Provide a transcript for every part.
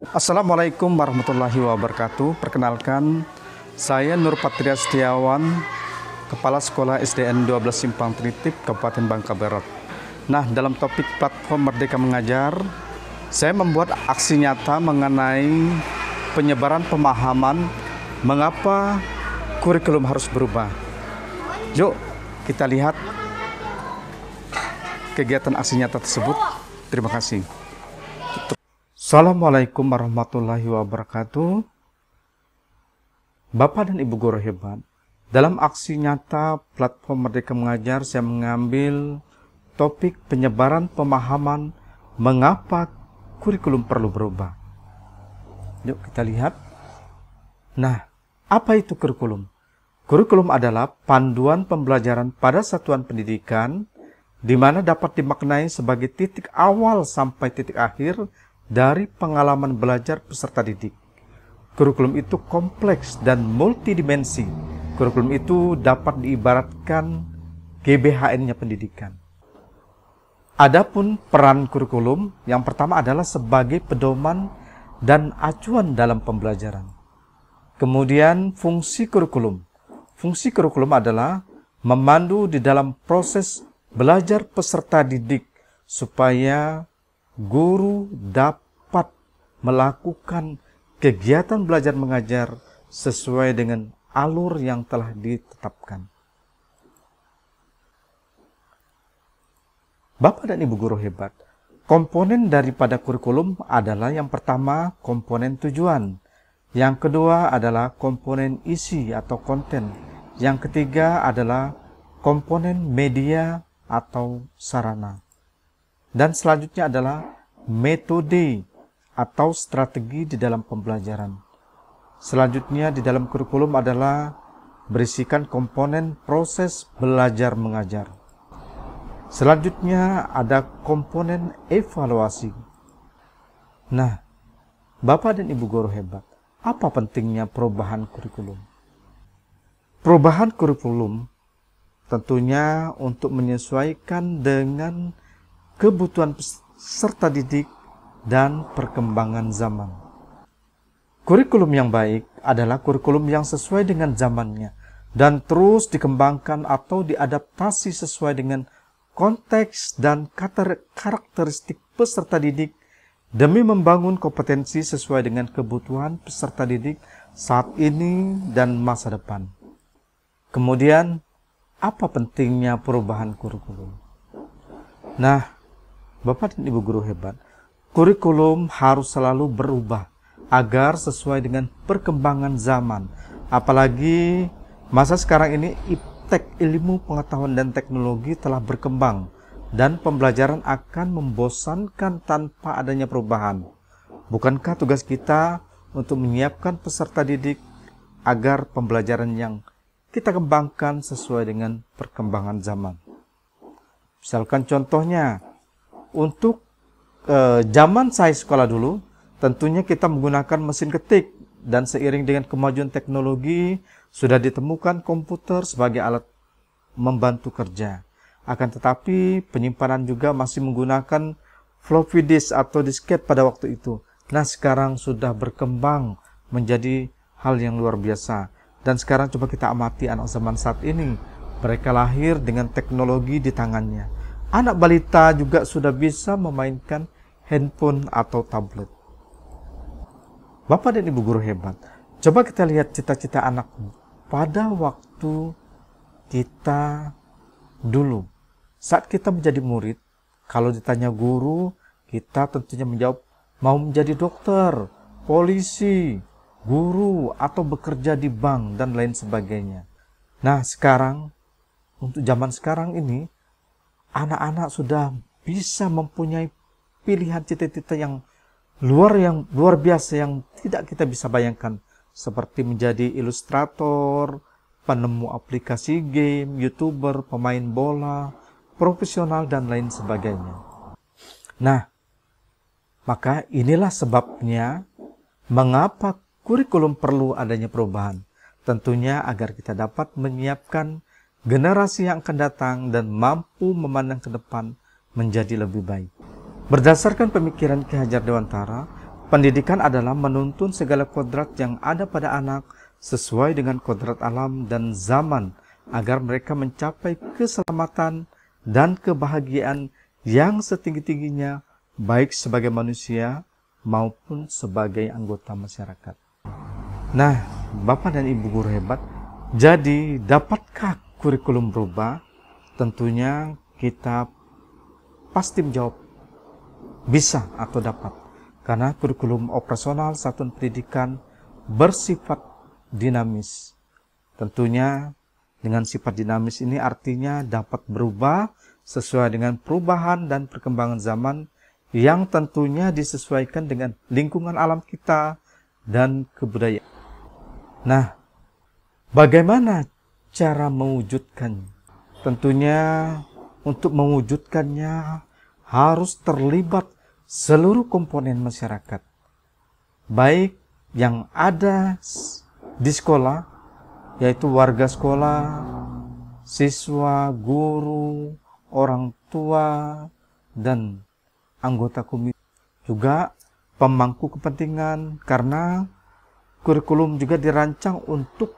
Assalamualaikum warahmatullahi wabarakatuh. Perkenalkan, saya Nur Patria Setiawan, Kepala Sekolah SDN 12 Simpang Tritip, Kabupaten Bangka Barat. Nah, dalam topik platform Merdeka Mengajar, saya membuat aksi nyata mengenai penyebaran pemahaman mengapa kurikulum harus berubah. Yuk, kita lihat kegiatan aksi nyata tersebut. Terima kasih. Assalamualaikum warahmatullahi wabarakatuh. Bapak dan Ibu guru hebat, dalam aksi nyata platform Merdeka Mengajar, saya mengambil topik penyebaran pemahaman mengapa kurikulum perlu berubah. Yuk kita lihat. Nah, apa itu kurikulum? Kurikulum adalah panduan pembelajaran pada satuan pendidikan di mana dapat dimaknai sebagai titik awal sampai titik akhir dari pengalaman belajar peserta didik. Kurikulum itu kompleks dan multidimensi. Kurikulum itu dapat diibaratkan GBHN-nya pendidikan. Adapun peran kurikulum, yang pertama adalah sebagai pedoman dan acuan dalam pembelajaran. Kemudian fungsi kurikulum. Fungsi kurikulum adalah memandu di dalam proses belajar peserta didik supaya guru dapat melakukan kegiatan belajar mengajar sesuai dengan alur yang telah ditetapkan. Bapak dan Ibu guru hebat, komponen daripada kurikulum adalah yang pertama komponen tujuan, yang kedua adalah komponen isi atau konten, yang ketiga adalah komponen media atau sarana. Dan selanjutnya adalah metode atau strategi di dalam pembelajaran. Selanjutnya di dalam kurikulum adalah berisikan komponen proses belajar mengajar. Selanjutnya ada komponen evaluasi. Nah, Bapak dan Ibu guru hebat, apa pentingnya perubahan kurikulum? Perubahan kurikulum tentunya untuk menyesuaikan dengan kebutuhan peserta didik dan perkembangan zaman. Kurikulum yang baik adalah kurikulum yang sesuai dengan zamannya dan terus dikembangkan atau diadaptasi sesuai dengan konteks dan karakteristik peserta didik demi membangun kompetensi sesuai dengan kebutuhan peserta didik saat ini dan masa depan. Kemudian, apa pentingnya perubahan kurikulum? Nah, Bapak dan Ibu guru hebat, kurikulum harus selalu berubah agar sesuai dengan perkembangan zaman. Apalagi masa sekarang ini iptek, ilmu pengetahuan dan teknologi telah berkembang dan pembelajaran akan membosankan tanpa adanya perubahan. Bukankah tugas kita untuk menyiapkan peserta didik agar pembelajaran yang kita kembangkan sesuai dengan perkembangan zaman? Misalkan contohnya, untuk zaman saya sekolah dulu, tentunya kita menggunakan mesin ketik dan seiring dengan kemajuan teknologi sudah ditemukan komputer sebagai alat membantu kerja. Akan tetapi penyimpanan juga masih menggunakan floppy disk atau disket pada waktu itu. Nah, sekarang sudah berkembang menjadi hal yang luar biasa. Dan sekarang coba kita amati anak zaman saat ini. Mereka lahir dengan teknologi di tangannya. Anak balita juga sudah bisa memainkan handphone atau tablet. Bapak dan Ibu guru hebat, coba kita lihat cita-cita anak pada waktu kita dulu. Saat kita menjadi murid, kalau ditanya guru, kita tentunya menjawab mau menjadi dokter, polisi, guru, atau bekerja di bank, dan lain sebagainya. Nah, sekarang, untuk zaman sekarang ini, anak-anak sudah bisa mempunyai pilihan cita-cita yang luar biasa yang tidak kita bisa bayangkan, seperti menjadi ilustrator, penemu aplikasi game, YouTuber, pemain bola, profesional, dan lain sebagainya. Nah, maka inilah sebabnya mengapa kurikulum perlu adanya perubahan. Tentunya agar kita dapat menyiapkan generasi yang akan datang dan mampu memandang ke depan menjadi lebih baik. Berdasarkan pemikiran Ki Hajar Dewantara, Pendidikan adalah menuntun segala kodrat yang ada pada anak sesuai dengan kodrat alam dan zaman agar mereka mencapai keselamatan dan kebahagiaan yang setinggi-tingginya baik sebagai manusia maupun sebagai anggota masyarakat. Nah, Bapak dan Ibu guru hebat, jadi dapatkah kurikulum berubah? Tentunya kita pasti menjawab bisa atau dapat. Karena kurikulum operasional satuan pendidikan bersifat dinamis. Tentunya dengan sifat dinamis ini artinya dapat berubah sesuai dengan perubahan dan perkembangan zaman yang tentunya disesuaikan dengan lingkungan alam kita dan kebudayaan. Nah, bagaimana cara mewujudkannya? Tentunya untuk mewujudkannya harus terlibat seluruh komponen masyarakat, baik yang ada di sekolah, yaitu warga sekolah, siswa, guru, orang tua, dan anggota komite. Juga pemangku kepentingan, karena kurikulum juga dirancang untuk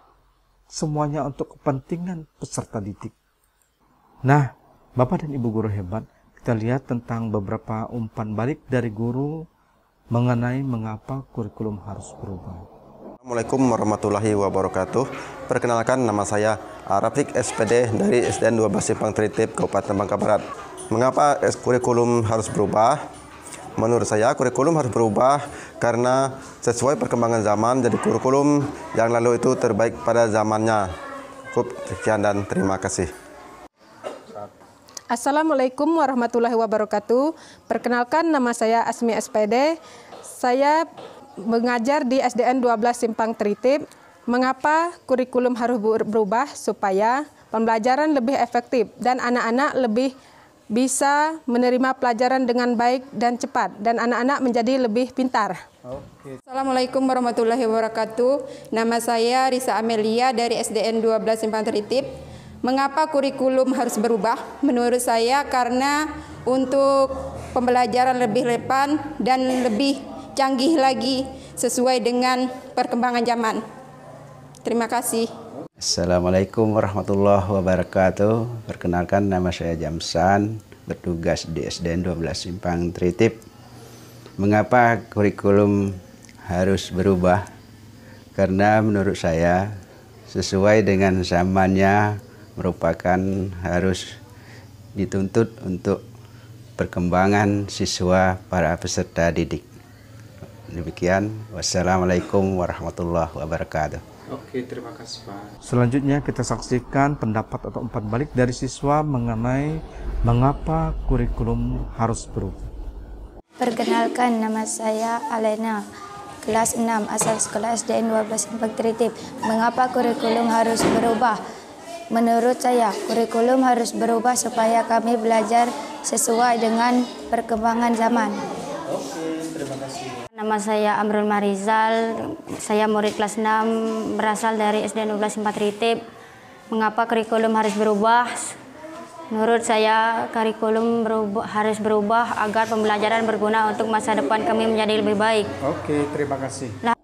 semuanya untuk kepentingan peserta didik. Nah, Bapak dan Ibu guru hebat, kita lihat tentang beberapa umpan balik dari guru mengenai mengapa kurikulum harus berubah. Assalamualaikum warahmatullahi wabarakatuh. Perkenalkan, nama saya Rafiq SPD dari SDN 12 Simpang Tritip, Kabupaten Bangka Barat. Mengapa kurikulum harus berubah? Menurut saya kurikulum harus berubah karena sesuai perkembangan zaman. Jadi kurikulum yang lalu itu terbaik pada zamannya. Cukup sekian dan terima kasih. Assalamualaikum warahmatullahi wabarakatuh. Perkenalkan, nama saya Asmi SPD. Saya mengajar di SDN 12 Simpang Tritip. Mengapa kurikulum harus berubah? Supaya pembelajaran lebih efektif dan anak-anak lebih bisa menerima pelajaran dengan baik dan cepat, dan anak-anak menjadi lebih pintar. Assalamualaikum warahmatullahi wabarakatuh. Nama saya Risa Amelia dari SDN 12 Simpang Tritip. Mengapa kurikulum harus berubah? Menurut saya karena untuk pembelajaran lebih relevan dan lebih canggih lagi sesuai dengan perkembangan zaman. Terima kasih. Assalamualaikum warahmatullahi wabarakatuh. Perkenalkan, nama saya Jamsan, bertugas di SDN 12 Simpang Tritip. Mengapa kurikulum harus berubah? Karena menurut saya sesuai dengan zamannya, merupakan harus dituntut untuk perkembangan siswa para peserta didik. Demikian, wassalamualaikum warahmatullahi wabarakatuh. Oke, terima kasih Pak. Selanjutnya kita saksikan pendapat atau umpan balik dari siswa mengenai mengapa kurikulum harus berubah. Perkenalkan, nama saya Alena, kelas 6, asal sekolah SDN 12 Simpang Tritip. Mengapa kurikulum harus berubah? Menurut saya, kurikulum harus berubah supaya kami belajar sesuai dengan perkembangan zaman. Terima kasih. Nama saya Amrul Marizal, saya murid kelas 6, berasal dari SDN 12 Simpang Tritip. Mengapa kurikulum harus berubah? Menurut saya, kurikulum harus berubah agar pembelajaran berguna untuk masa depan kami menjadi lebih baik. Oke, terima kasih. Nah,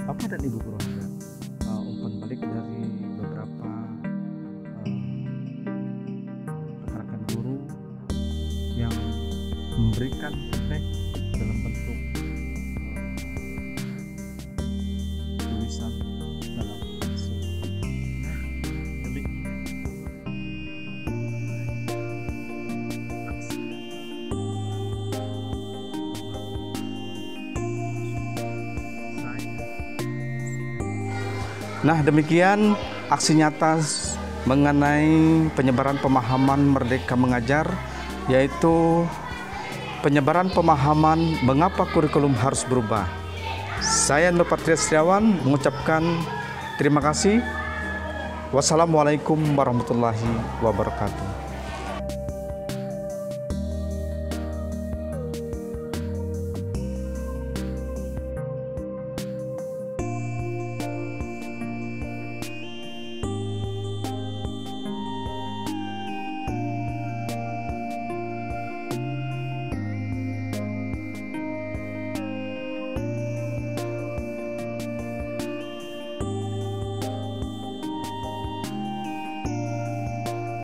Bapak dan Ibu guru hebat, umpan balik dari beberapa rekan-rekan guru yang memberikan feedback dalam bentuk tulisan dalam aksi. Nah, demikian Nah, demikian aksi nyata mengenai penyebaran pemahaman Merdeka Mengajar, yaitu penyebaran pemahaman mengapa kurikulum harus berubah. Saya Nur Patria Setiawan mengucapkan terima kasih. Wassalamualaikum warahmatullahi wabarakatuh.